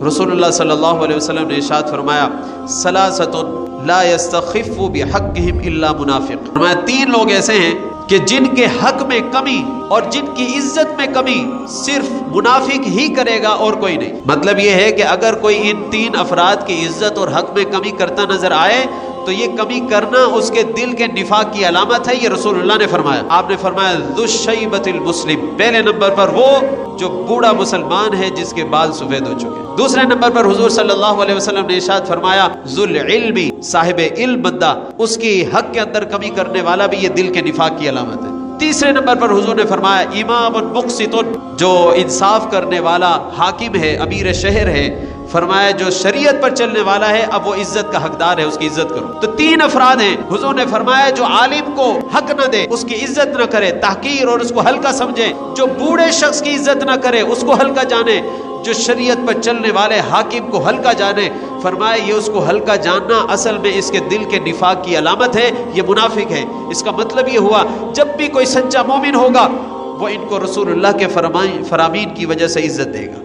रसूलुल्लाह सल्लल्लाहु अलैहि वसल्लम ने इरशाद फरमाया, सलासतुन ला यस्तखिफ़ु बिहक़्क़िहिम इल्ला मुनाफ़िक़। फरमाया 3 लोग ऐसे हैं कि जिनके हक में कमी और जिनकी इज्जत में कमी सिर्फ मुनाफिक ही करेगा और कोई नहीं। मतलब ये है कि अगर कोई इन 3 अफराद की इज्जत और हक में कमी करता नजर आए तो ये कमी करना उसके दिल के निफाक की अलामत है। ये रसूलुल्लाह ने फरमाया। आपने फरमाया ज़ुश्शैबतिल मुस्लिम, पहले नंबर पर वो जो बूढ़ा मुसलमान है जिसके बाल सफेद हो चुके हैं। दूसरे नंबर पर हुजूर सल्लल्लाहु अलैहि वसल्लम ने इरशाद फरमाया, ज़ुल इल्मी, साहिब इल्म बंदा, उसकी हक के अंदर कमी करने वाला भी ये दिल के निफाक की अलामत है। तीसरे नंबर पर हुजूर ने फरमाया, इमामुन मुक़सितुन, जो इंसाफ करने वाला हाकिम है, अमीर शहर है। फरमाया जो शरीयत पर चलने वाला है, अब वो इज्जत का हकदार है, उसकी इज्जत करो। तो 3 अफराद हैं। हुजूर ने फरमाया जो आलिम को हक न दे, उसकी इज्जत न करे, तहकीर और उसको हल्का समझे, जो बूढ़े शख्स की इज्जत न करे, उसको हल्का जाने, जो शरीयत पर चलने वाले हाकिम को हल्का जाने, फरमाया ये उसको हल्का जानना असल में इसके दिल के निफाक की अलामत है, ये मुनाफिक है। इसका मतलब ये हुआ जब भी कोई सच्चा मोमिन होगा वो इनको रसूलुल्लाह के फरामीन की वजह से इज्जत देगा।